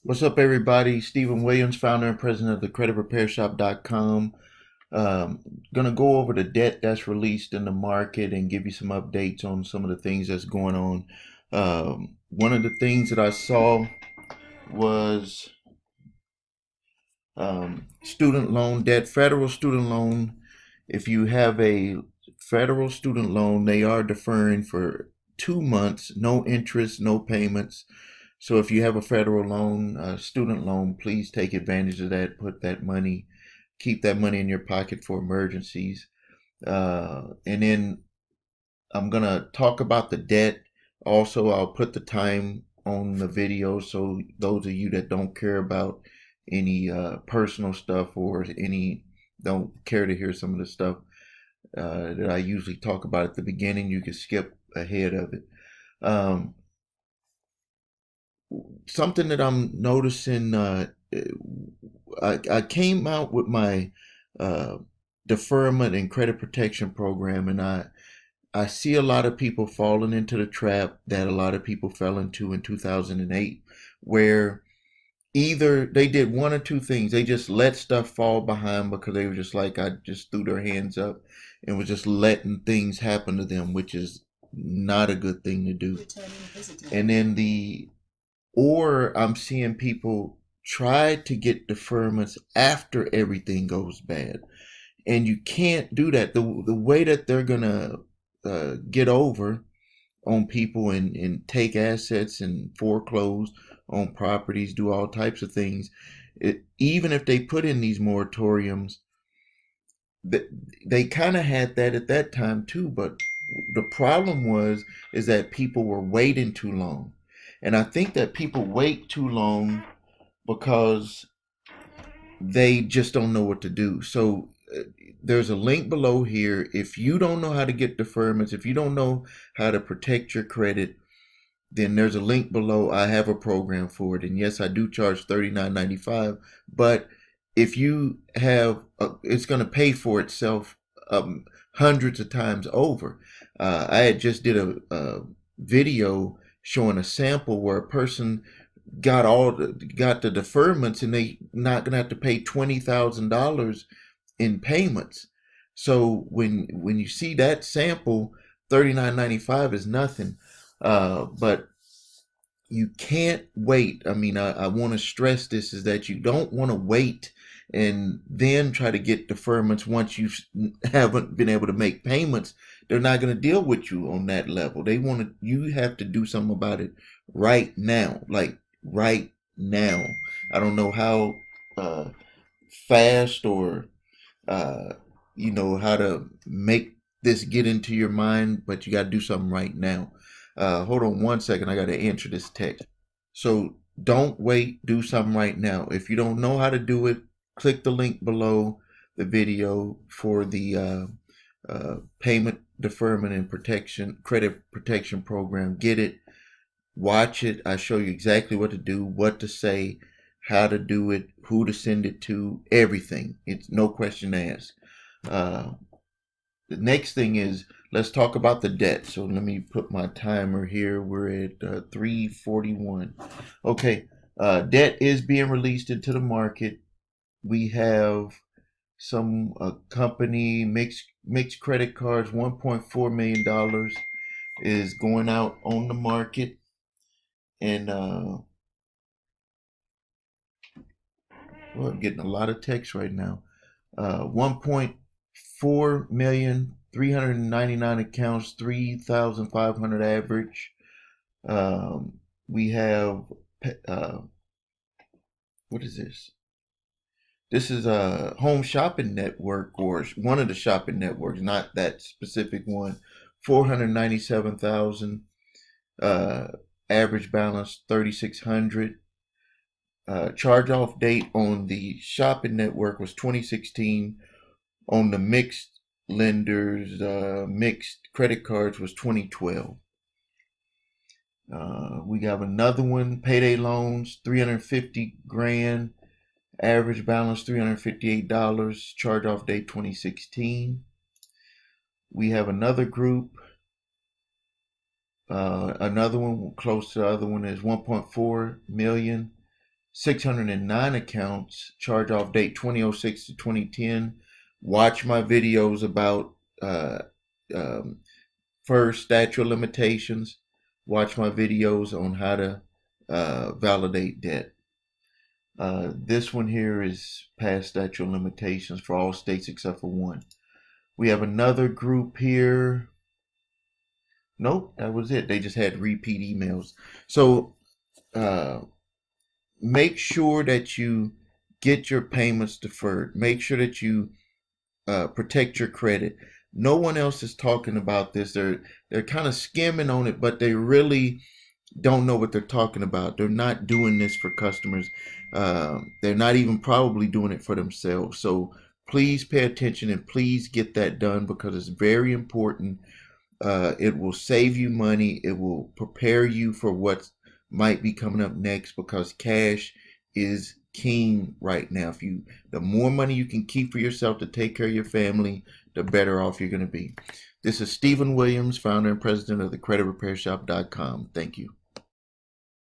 What's up, everybody? Stephen Williams, founder and president of the CreditRepairShop.com. Gonna go over the debt that's released in the market and give you some updates on some of the things that's going on. One of the things that I saw was student loan debt, federal student loan. If you have a federal student loan, they are deferring for 2 months, no interest, no payments. So if you have a federal loan, student loan, please take advantage of that. Put that money, keep that money in your pocket for emergencies. And then I'm gonna talk about the debt. Also, I'll put the time on the video so those of you that don't care about any personal stuff or any don't care to hear some of the stuff that I usually talk about at the beginning, you can skip ahead of it. Um, Something that I'm noticing, I came out with my uh, deferment and credit protection program, and I see a lot of people falling into the trap that a lot of people fell into in 2008, where either they did one or two things. They just let stuff fall behind because they were just like, I just threw their hands up and was just letting things happen to them, which is not a good thing to do. And then or I'm seeing people try to get deferments after everything goes bad. And you can't do that. The way that they're going to get over on people and take assets and foreclose on properties, do all types of things. Even if they put in these moratoriums, they kind of had that at that time too. But the problem is that people were waiting too long, and I think that people wait too long because they just don't know what to do. So there's a link below here. If you don't know how to get deferments, if you don't know how to protect your credit, then there's a link below. I have a program for it, and yes, I do charge $39.95. But if you have, it's going to pay for itself hundreds of times over. I had just did a video showing a sample where a person got the deferments, and they not going to have to pay $20,000 in payments. So when you see that sample, $39.95 is nothing. But you can't wait. I mean, I want to stress this is that you don't want to wait and then try to get deferments once you haven't been able to make payments. They're not going to deal with you on that level. They want to, you have to do something about it right now, like right now. I don't know how uh, fast or uh, how to make this get into your mind, but you got to do something right now. Hold on one second. I got to answer this text. So don't wait. Do something right now. If you don't know how to do it, click the link below the video for the payment deferment and protection credit protection program. Get it. Watch it. I show you exactly what to do, what to say, how to do it, who to send it to, everything. It's no question asked. Uh, the next thing is let's talk about the debt. So let me put my timer here. We're at 3:41. Okay, debt is being released into the market. We have some company mixed credit cards. $1.4 million is going out on the market, and well, I'm getting a lot of text right now. 1.4 million, 399 accounts, 3,500 average. We have, uh, what is this? This is a home shopping network, or one of the shopping networks, not that specific one. 497,000, uh, average balance 3,600. Charge off date on the shopping network was 2016. On the mixed lenders, mixed credit cards was 2012. We have another one, payday loans, 350 grand, average balance $358, charge off date 2016. We have another group, another one close to the other one is 1.4 million, 609 accounts, charge-off date 2006 to 2010. Watch my videos about first statute of limitations. Watch my videos on how to validate debt. This one here is past statute of limitations for all states except for one. We have another group here. Nope, that was it. They just had repeat emails. So make sure that you get your payments deferred. Make sure that you protect your credit. No one else is talking about this. They're kind of skimming on it, but they really don't know what they're talking about. They're not doing this for customers. They're not even probably doing it for themselves. So please pay attention and please get that done because it's very important. It will save you money. It will prepare you for what might be coming up next because cash is king right now. The more money you can keep for yourself to take care of your family, the better off you're going to be. This is Stephen Williams, founder and president of thecreditrepairshop.com. Thank you.